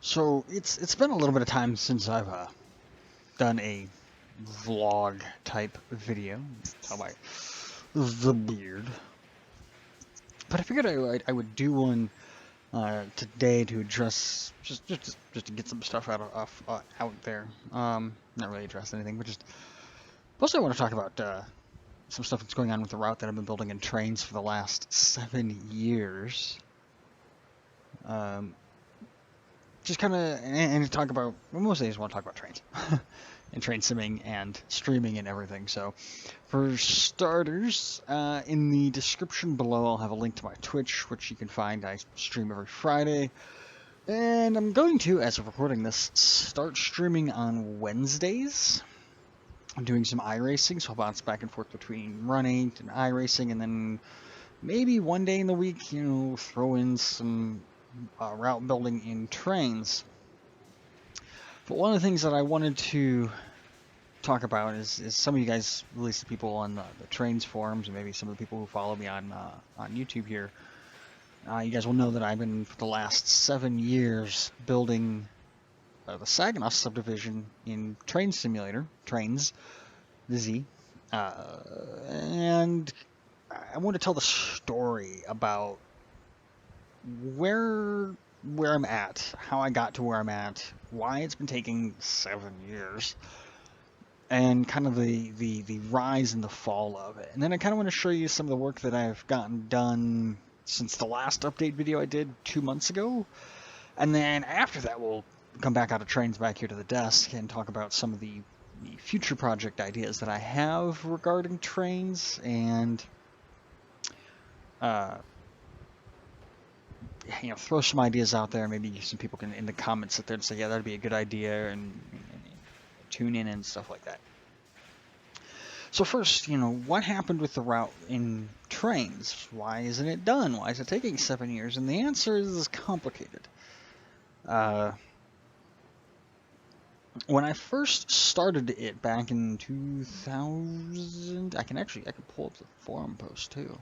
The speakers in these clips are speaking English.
So it's been a little bit of time since I've done a vlog type video. How about the beard? But I figured I would do one today to address just to get some stuff out there. Not really address anything, but just mostly I want to talk about some stuff that's going on with the route that I've been building in Trainz for the last 7 years. Um, just kind of and talk about mostly I just want to talk about trains and train simming and streaming and everything. So for starters, in the description below I'll have a link to my Twitch, which you can find. I stream every Friday, and I'm going to, as of recording this, start streaming on Wednesdays. I'm doing some iRacing, so I'll bounce back and forth between Run 8 and iRacing, and then maybe one day in the week, throw in some route building in Trainz. But one of the things that I wanted to talk about is some of you guys, at least the people on the Trainz forums, and maybe some of the people who follow me on YouTube here, you guys will know that I've been, for the last 7 years, building the Saginaw subdivision in Train Simulator, Trainz, the Z. And I want to tell the story about where I'm at, how I got to where I'm at, why it's been taking 7 years, and kind of the rise and the fall of it. And then I kind of want to show you some of the work that I've gotten done since the last update video I did 2 months ago. And then after that, we'll come back out of Trainz back here to the desk and talk about some of the future project ideas that I have regarding Trainz, and throw some ideas out there. Maybe some people can in the comments sit there and say, yeah, that'd be a good idea, and tune in and stuff like that. So first, what happened with the route in Trainz? Why isn't it done? Why is it taking 7 years? And the answer is complicated. When I first started it back in 2000, I can pull up the forum post too.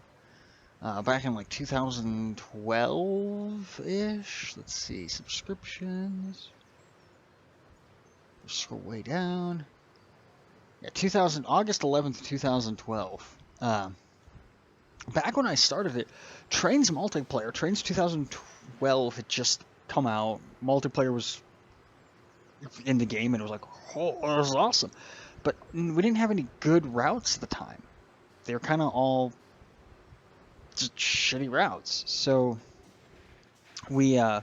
Back in like 2012-ish. Let's see, subscriptions. Scroll way down. Yeah, August 11th, 2012. Back when I started it, Trainz multiplayer, Trainz 2012 had just come out. Multiplayer was in the game, and it was like, oh, that was awesome. But we didn't have any good routes at the time. They were kind of all just shitty routes. So me and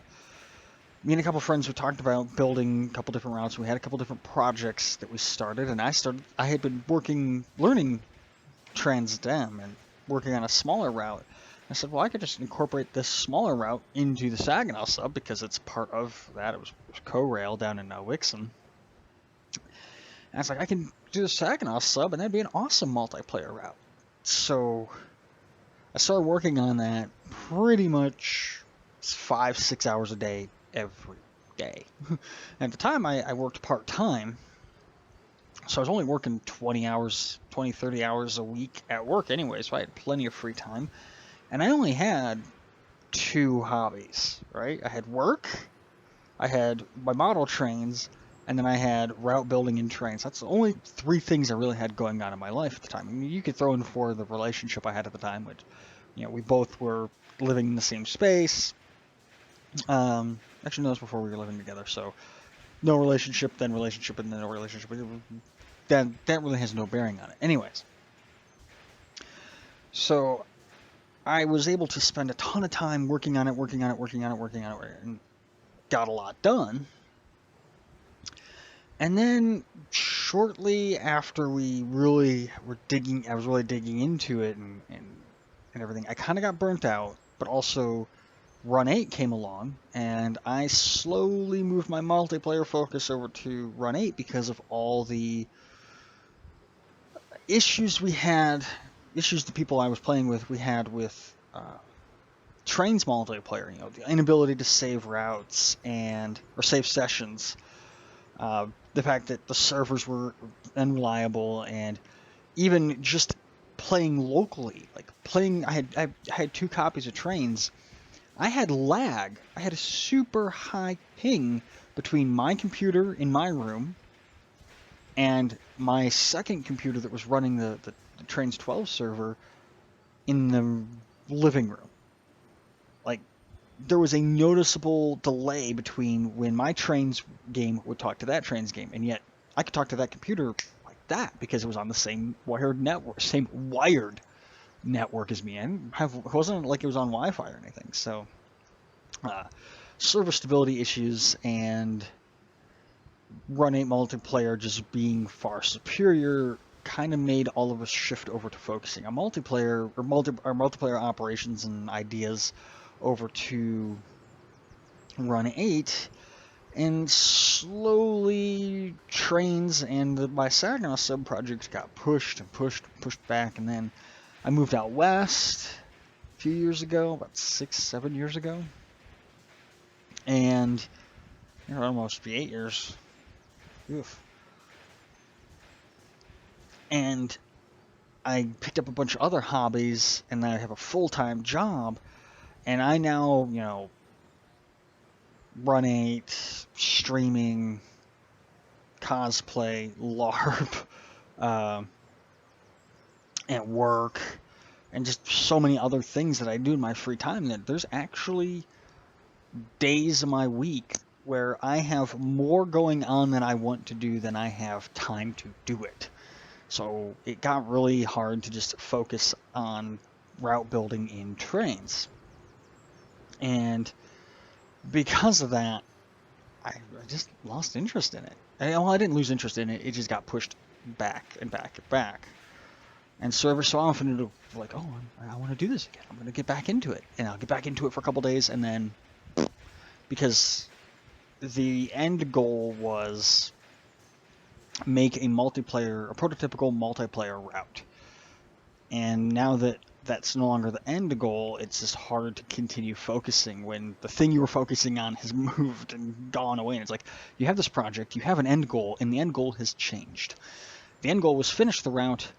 a couple friends, we talked about building a couple different routes. We had a couple different projects that we started, and I had been learning Transdem and working on a smaller route. I said, well, I could just incorporate this smaller route into the Saginaw sub because it's part of that. It was co-rail down in Wixom. And it's like, I can do the Saginaw sub, and that'd be an awesome multiplayer route. So I started working on that pretty much 5-6 hours a day, every day. At the time, I worked part-time, so I was only working 30 hours a week at work anyway, so I had plenty of free time. And I only had 2 hobbies, right? I had work, I had my model trains, and then I had route building in Trainz. That's the only 3 things I really had going on in my life at the time. I mean, you could throw in for the relationship I had at the time, which, we both were living in the same space. Actually, no, it was before we were living together, so no relationship, then relationship, and then no relationship. That really has no bearing on it. Anyways, so I was able to spend a ton of time working on it, and got a lot done. And then shortly after I was really digging into it and everything, I kind of got burnt out, but also Run 8 came along, and I slowly moved my multiplayer focus over to Run 8 because of all the issues the people I was playing with, we had with Trainz multiplayer, the inability to save routes or save sessions, the fact that the servers were unreliable, and even just playing locally, I had 2 copies of Trainz. I had lag. I had a super high ping between my computer in my room and my second computer that was running the Trainz 12 server in the living room. Like, there was a noticeable delay between when my Trainz game would talk to that Trainz game, and yet I could talk to that computer like that because it was on the same wired network as me, and it wasn't like it was on Wi-Fi or anything. So, server stability issues and Run 8 multiplayer just being far superior kind of made all of us shift over to focusing on multiplayer or multiplayer operations and ideas over to Run 8, and slowly Trainz and my Saginaw sub project got pushed and pushed back, and then I moved out west a few years ago, about 6-7 years ago, and it'll almost be 8 years. Oof. And I picked up a bunch of other hobbies, and then I have a full-time job, and I now, Run 8, streaming, cosplay, LARP, at work, and just so many other things that I do in my free time that there's actually days of my week where I have more going on than I want to do than I have time to do it. So it got really hard to just focus on route building in Trainz. And because of that, I just lost interest in it. Well, I didn't lose interest in it. It just got pushed back and back and back. And so every so often it'll be like, oh, I want to do this again. I'm going to get back into it. And I'll get back into it for a couple days, and then, because the end goal was make a prototypical multiplayer route. And now that that's no longer the end goal, it's just hard to continue focusing when the thing you were focusing on has moved and gone away. And it's like, you have this project, you have an end goal, and the end goal has changed. The end goal was finish the route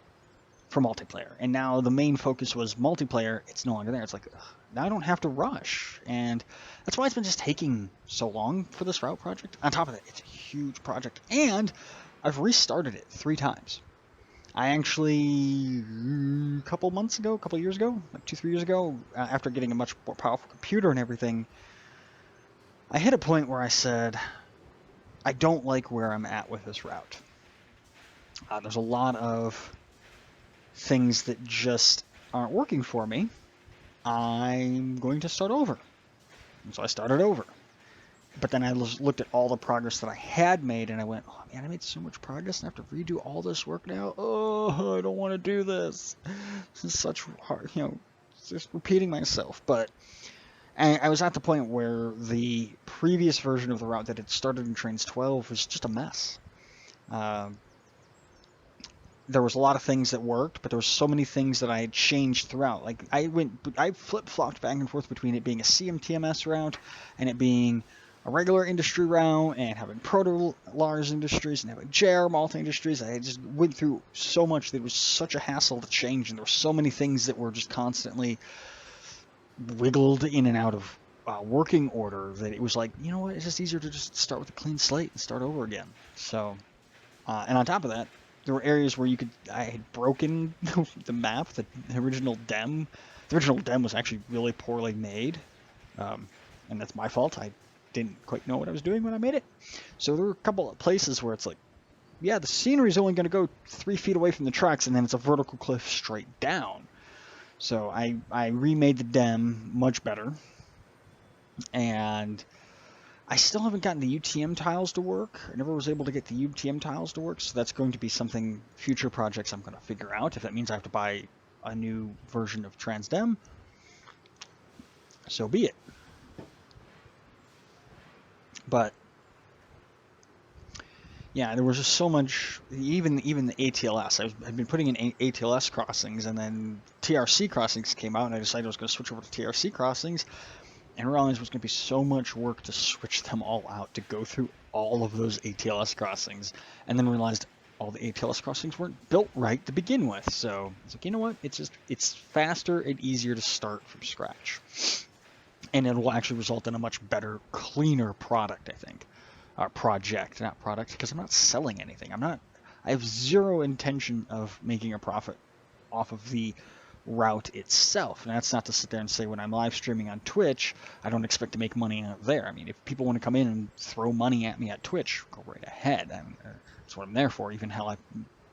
for multiplayer, and now the main focus was multiplayer. It's no longer there. It's like, ugh, now I don't have to rush, and that's why it's been just taking so long for this route project. On top of that, it's a huge project, and I've restarted it 3 times. I actually, a couple years ago, like 2-3 years ago, after getting a much more powerful computer and everything, I hit a point where I said, I don't like where I'm at with this route. There's a lot of things that just aren't working for me. I'm going to start over. And so I started over. But then I looked at all the progress that I had made, and I went, oh man, I made so much progress, and I have to redo all this work now. Oh, I don't want to do this. This is such hard, just repeating myself. But I was at the point where the previous version of the route that had started in Trainz 12 was just a mess. There was a lot of things that worked, but there were so many things that I had changed throughout. Like, I flip-flopped back and forth between it being a CMTMS route and it being a regular industry route, and having proto-Lars industries and having JR multi-industries. I just went through so much that it was such a hassle to change, and there were so many things that were just constantly wiggled in and out of working order that it was like, you know what, it's just easier to just start with a clean slate and start over again. So, and on top of that, there were areas where I had broken the map, the original DEM. The original DEM was actually really poorly made, and that's my fault. I didn't quite know what I was doing when I made it. So there were a couple of places where it's like, yeah, the scenery is only going to go 3 feet away from the tracks, and then it's a vertical cliff straight down. So I remade the DEM much better, and I still haven't gotten the UTM tiles to work. I never was able to get the UTM tiles to work, so that's going to be something future projects I'm going to figure out. If that means I have to buy a new version of TransDem, so be it. But yeah, there was just so much. Even the ATLS. I've been putting in ATLS crossings, and then TRC crossings came out, and I decided I was going to switch over to TRC crossings, and realized it was going to be so much work to switch them all out, to go through all of those ATLS crossings, and then realized all the ATLS crossings weren't built right to begin with. So it's like, you know what? It's faster and easier to start from scratch. and it will actually result in a much better, cleaner product, I think. Project, not product, because I'm not selling anything. I have zero intention of making a profit off of the route itself. And that's not to sit there and say when I'm live streaming on Twitch, I don't expect to make money out there. I mean, if people want to come in and throw money at me at Twitch, go right ahead. I mean, that's what I'm there for. Even hell,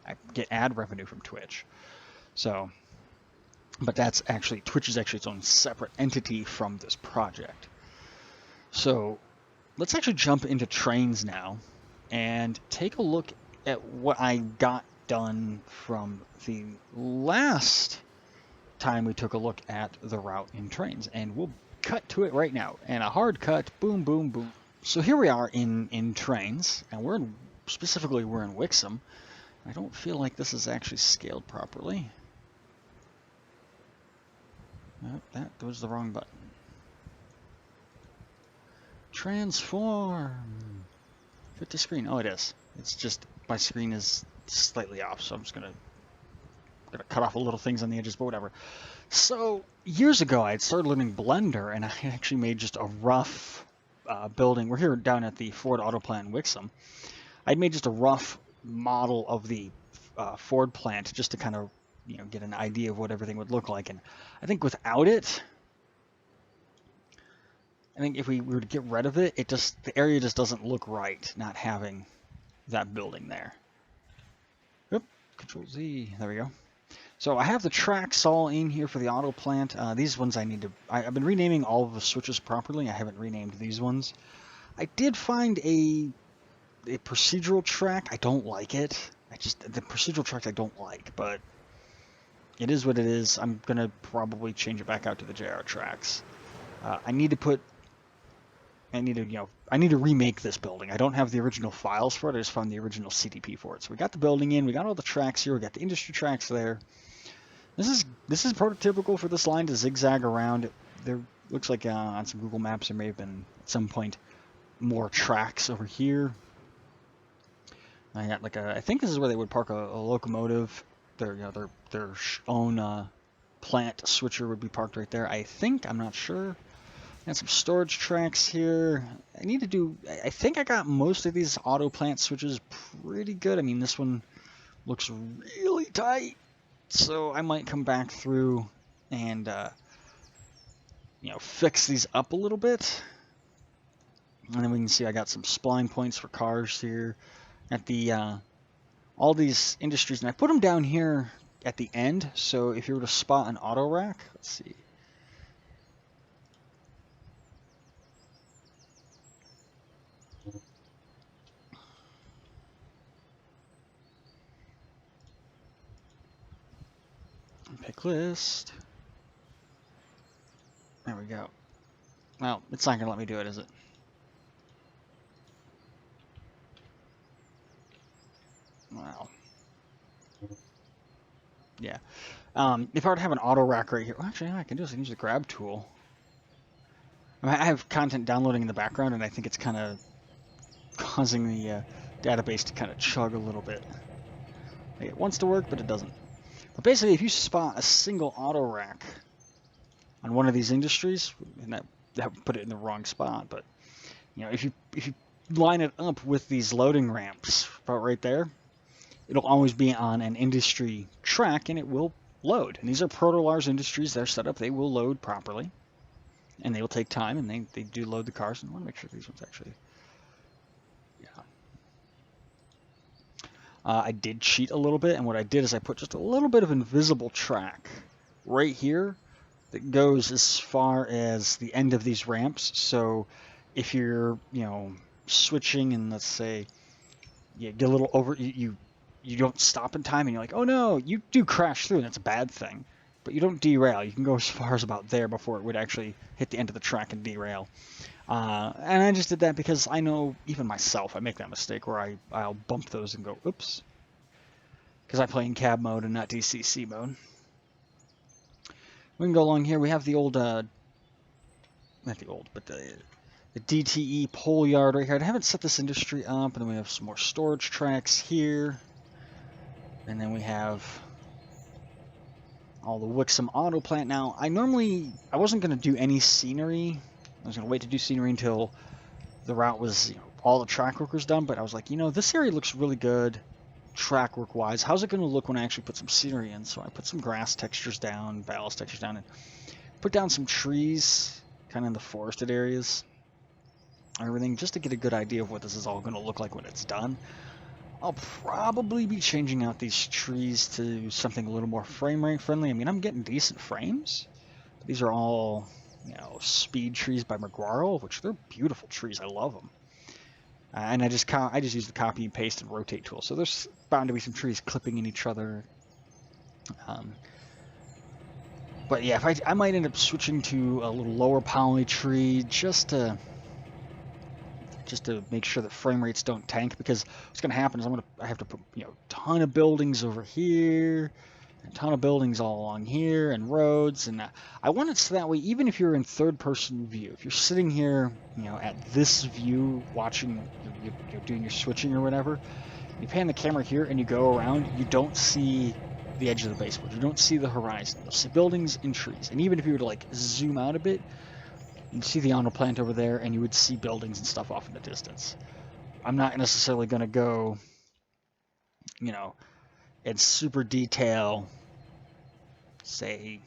I get ad revenue from Twitch. So, but that's actually, Twitch is actually its own separate entity from this project. So let's actually jump into Trainz now and take a look at what I got done from the last time we took a look at the route in Trainz, and we'll cut to it right now. And a hard cut, boom, boom, boom. So here we are in Trainz, and we're in Wixom. I don't feel like this is actually scaled properly. Nope, that was the wrong button. Transform. Fit to screen. Oh, it is. It's just my screen is slightly off, so I'm just gonna cut off a little things on the edges, but whatever. So years ago, I had started learning Blender, and I actually made just a rough building. We're here down at the Ford Auto Plant in Wixom. I'd made just a rough model of the Ford plant just to kind of get an idea of what everything would look like. And I think without it, I think if we were to get rid of it, the area just doesn't look right, not having that building there. Oop, Control Z, there we go. So I have the tracks all in here for the auto plant. These ones I've been renaming all of the switches properly. I haven't renamed these ones. I did find a procedural track. I don't like it. The procedural tracks I don't like, but it is what it is. I'm gonna probably change it back out to the JR tracks. I need to remake this building. I don't have the original files for it. I just found the original CDP for it. So we got the building in. We got all the tracks here. We got the industry tracks there. This is prototypical for this line to zigzag around. There looks like on some Google Maps there may have been at some point more tracks over here. I got I think this is where they would park a locomotive. Their own plant switcher would be parked right there. I think, I'm not sure. Got some storage tracks here. I think I got most of these auto plant switches pretty good. I mean, this one looks really tight, so I might come back through and fix these up a little bit. And then we can see I got some spline points for cars here at the all these industries, and I put them down here at the end. So if you were to spot an auto rack, let's see. Pick list. There we go. Well, it's not gonna let me do it, is it? Wow. Yeah. If I were to have an auto rack right here, well, actually, I can do is I can use the grab tool. I have content downloading in the background, and I think it's kind of causing the database to kind of chug a little bit. Like it wants to work, but it doesn't. But basically, if you spot a single auto rack on one of these industries, and that would put it in the wrong spot, but if you line it up with these loading ramps about right there, it'll always be on an industry track, and it will load. And these are Proto-Lars industries. They're set up. They will load properly, and they will take time, and they do load the cars. And I want to make sure these ones actually, yeah. I did cheat a little bit, and what I did is I put just a little bit of invisible track right here that goes as far as the end of these ramps. So if you're, switching, and let's say you get a little over, you don't stop in time, and you're like, oh no, you do crash through, and that's a bad thing. But you don't derail. You can go as far as about there before it would actually hit the end of the track and derail. And I just did that because I know, even myself, I make that mistake where I'll bump those and go, oops. Because I play in cab mode and not DCC mode. We can go along here. We have the old, not the old, but the DTE pole yard right here. I haven't set this industry up, and then we have some more storage tracks here. And then we have all the Wixom auto plant. Now, I wasn't going to do any scenery. I was going to wait to do scenery until the route was, all the track work was done, but I was like, this area looks really good track work wise. How's it going to look when I actually put some scenery in? So I put some grass textures down, ballast textures down, and put down some trees kind of in the forested areas, everything, just to get a good idea of what this is all going to look like when it's done. I'll probably be changing out these trees to something a little more frame rate friendly. I mean, I'm getting decent frames. These are all, speed trees by McGuire, which they're beautiful trees. I love them. And I just use the copy and paste and rotate tool. So there's bound to be some trees clipping in each other. But yeah, I might end up switching to a little lower poly tree just to make sure that frame rates don't tank, because what's going to happen is I have to put a ton of buildings over here, a ton of buildings all along here, and roads, and I want it so that way even if you're in third person view, if you're sitting here at this view watching, you're doing your switching or whatever, you pan the camera here and you go around, you don't see the edge of the baseboard, you don't see the horizon, you'll see buildings and trees, and even if you were to zoom out a bit, you'd see the auto plant over there, and you would see buildings and stuff off in the distance. I'm not necessarily going to go, in super detail, say...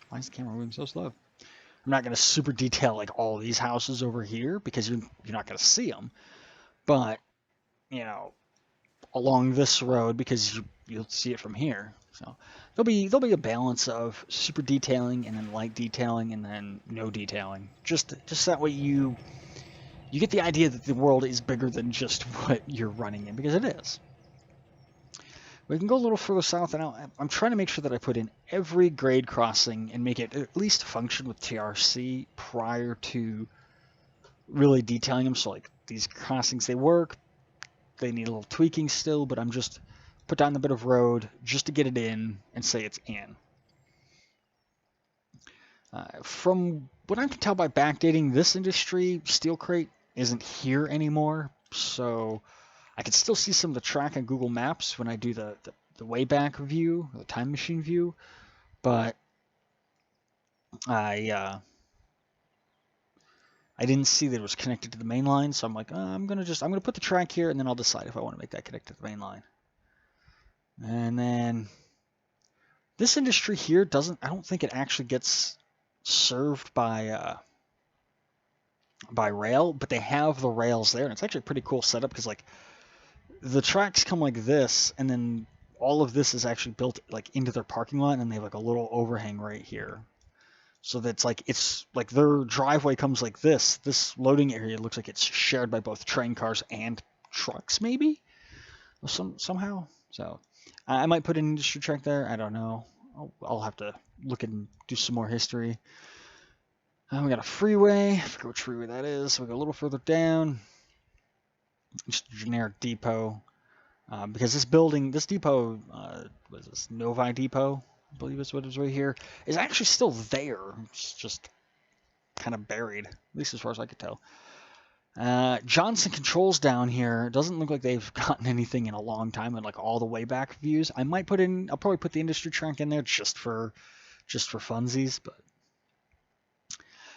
Why is the camera moving so slow? I'm not going to super detail, all these houses over here, because you're not going to see them. But, along this road, because you'll see it from here. So there'll be a balance of super detailing and then light detailing and then no detailing. Just that way you get the idea that the world is bigger than just what you're running in, because it is. We can go a little further south, and I'm trying to make sure that I put in every grade crossing and make it at least function with TRC prior to really detailing them. So these crossings, they work. They need a little tweaking still, but I'm just put down the bit of road just to get it in and say it's in. From what I can tell by backdating, this industry steel crate isn't here anymore, so I can still see some of the track on Google Maps when I do the way back view, the time machine view, but I didn't see that it was connected to the main line, so I'm like, I'm gonna put the track here, and then I'll decide if I want to make that connect to the main line. And then this industry here I don't think it actually gets served by rail, but they have the rails there, and it's actually a pretty cool setup, because the tracks come like this, and then all of this is actually built into their parking lot, and they have a little overhang right here. So that's it's their driveway comes like this. This loading area looks like it's shared by both train cars and trucks, maybe? Somehow. So I might put an industry track there. I don't know. I'll have to look and do some more history. We got a freeway. I forget which freeway that is. So we go a little further down. Just a generic depot. Because this depot, what is this? Novi Depot, I believe is what it is right here, is actually still there. It's just kind of buried, at least as far as I could tell. Johnson Controls down here doesn't look like they've gotten anything in a long time, and all the way back views. I'll probably put the industry track in there just for funsies, but.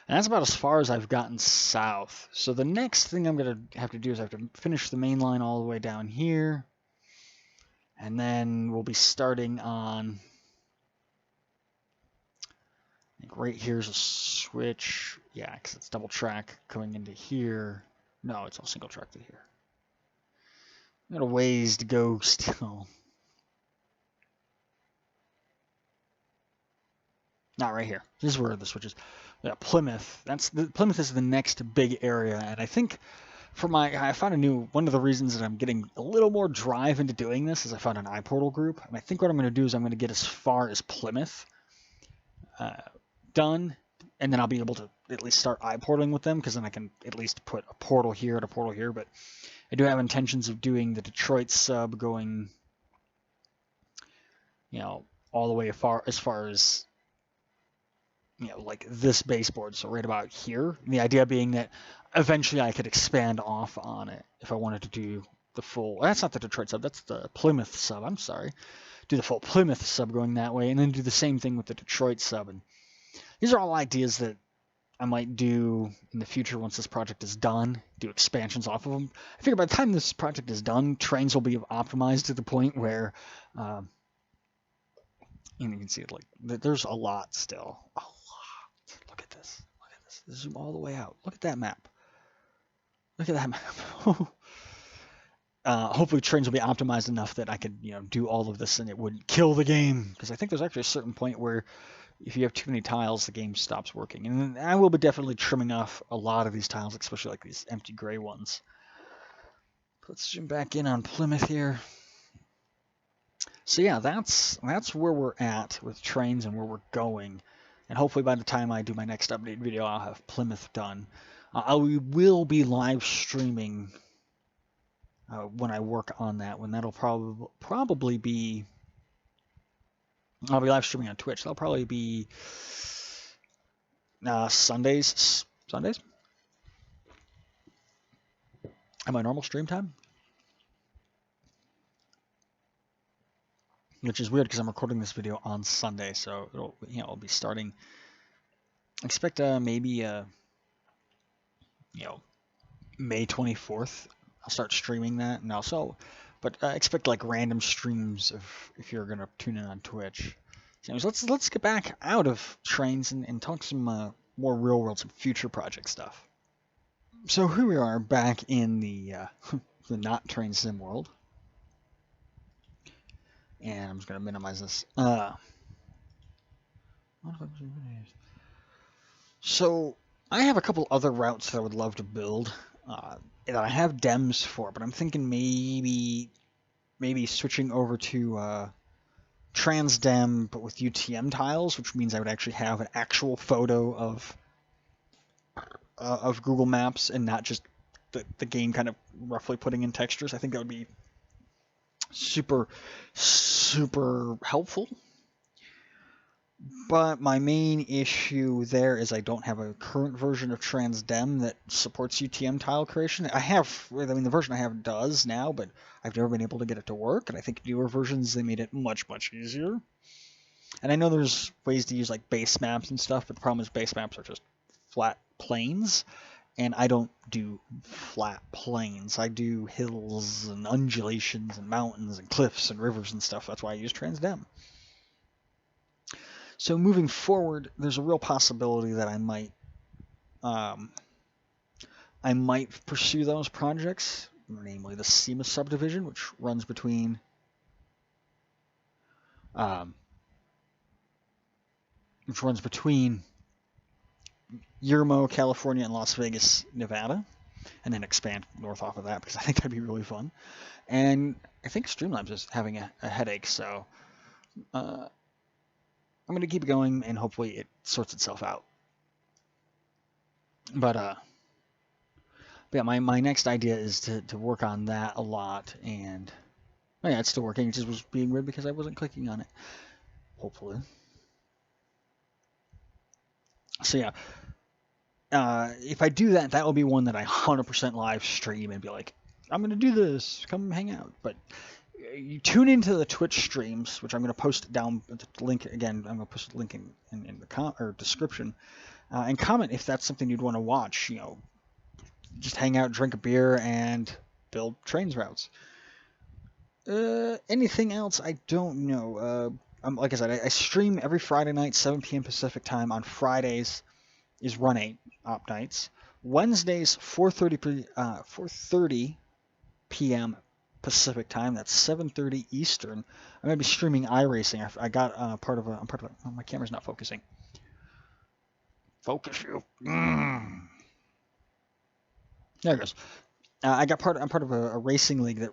And that's about as far as I've gotten south. So the next thing I'm going to have to do is I have to finish the main line all the way down here. And then we'll be starting on, right here's a switch. Yeah, because it's double track coming into here. No, it's all single track to here. Got a ways to go still. Not right here. This is where the switch is. Yeah, Plymouth. Plymouth is the next big area, and I think I found one of the reasons that I'm getting a little more drive into doing this is I found an iPortal group, and I think what I'm going to do is I'm going to get as far as Plymouth done, and then I'll be able to at least start iPortaling with them, because then I can at least put a portal here and a portal here. But I do have intentions of doing the Detroit sub going, all the way as far as this baseboard, so right about here. And the idea being that eventually I could expand off on it if I wanted to do the full. That's not the Detroit sub, that's the Plymouth sub. I'm sorry. do the full Plymouth sub going that way, and then do the same thing with the Detroit sub. And these are all ideas that I might do in the future once this project is done, do expansions off of them. I figure by the time this project is done, Trainz will be optimized to the point where, and you can see it, like, there's a lot still. A lot. Look at this. Look at this. Zoom all the way out. Look at that map. Look at that map. Hopefully Trainz will be optimized enough that I could, do all of this and it wouldn't kill the game. Because I think there's actually a certain point where if you have too many tiles, the game stops working. And I will be definitely trimming off a lot of these tiles, especially like these empty gray ones. Let's zoom back in on Plymouth here. So yeah, that's where we're at with Trainz and where we're going. And hopefully by the time I do my next update video, I'll have Plymouth done. I will be live streaming when I work on that. When that'll probably be, I'll be live streaming on Twitch. That'll probably be Sundays. Sundays? At my normal stream time? Which is weird because I'm recording this video on Sunday, so it'll be starting. Expect maybe May 24th. I'll start streaming that, and also, but expect like random streams if you're gonna tune in on Twitch. So anyways, let's get back out of Trainz and talk some more real world, some future project stuff. So here we are back in the the not Trainz sim world. And I'm just going to minimize this. So I have a couple other routes that I would love to build that I have dems for, but I'm thinking maybe switching over to Transdem, but with UTM tiles, which means I would actually have an actual photo of Google Maps and not just the game kind of roughly putting in textures. I think that would be super helpful. But my main issue there is I don't have a current version of Transdem that supports UTM tile creation. The version I have does now, but I've never been able to get it to work, and I think newer versions, they made it much easier. And I know there's ways to use like base maps and stuff, but the problem is base maps are just flat plains, and I don't do flat plains. I do hills and undulations and mountains and cliffs and rivers and stuff. That's why I use Transdem. So moving forward, there's a real possibility that I might pursue those projects, namely the SEMA subdivision, which runs between Yermo, California, and Las Vegas, Nevada, and then expand north off of that because I think that'd be really fun. And I think Streamlabs is having a headache, so I'm going to keep going, and hopefully it sorts itself out. But yeah, my next idea is to work on that a lot, and yeah, it's still working. It just was being weird because I wasn't clicking on it. Hopefully. So yeah, if I do that, that will be one that I 100% live stream and be like, I'm going to do this, come hang out. But you tune into the Twitch streams, which I'm going to post down the link again. I'm going to post a link in the description, and comment if that's something you'd want to watch. Just hang out, drink a beer, and build Trainz routes. Anything else? I don't know. Like I said, I stream every Friday night, 7 p.m. Pacific time. On Fridays is Run 8 op nights. Wednesdays, 4:30 p.m. Pacific time. That's 7:30 Eastern. I'm gonna be streaming iRacing. I got I'm part of oh, my camera's not focusing. Focus you. There it goes. I'm part of a racing league that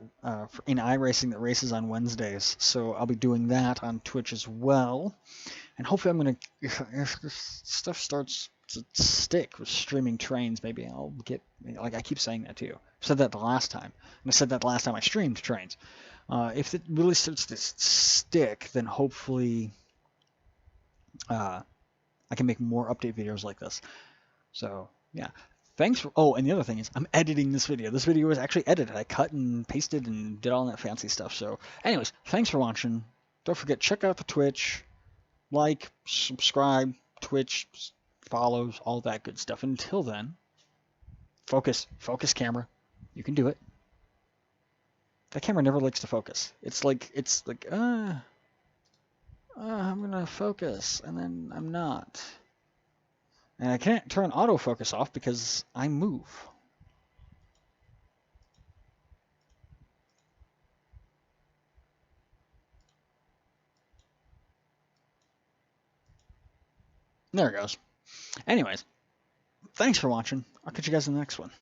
in iRacing that races on Wednesdays. So I'll be doing that on Twitch as well. And hopefully I'm gonna, if this stuff starts to stick with streaming Trainz, maybe I'll get, like I keep saying that too. I said that the last time, and I said that the last time I streamed Trainz. If it really starts to stick, then hopefully I can make more update videos like this. So yeah, thanks for, oh, and the other thing is I'm editing this video. This video was actually edited. I cut and pasted and did all that fancy stuff. So anyways, thanks for watching. Don't forget, check out the Twitch. Like, subscribe, Twitch, follows, all that good stuff. Until then, focus camera. You can do it. That camera never likes to focus. It's like, I'm gonna focus, and then I'm not. And I can't turn autofocus off because I move. There it goes. Anyways, thanks for watching. I'll catch you guys in the next one.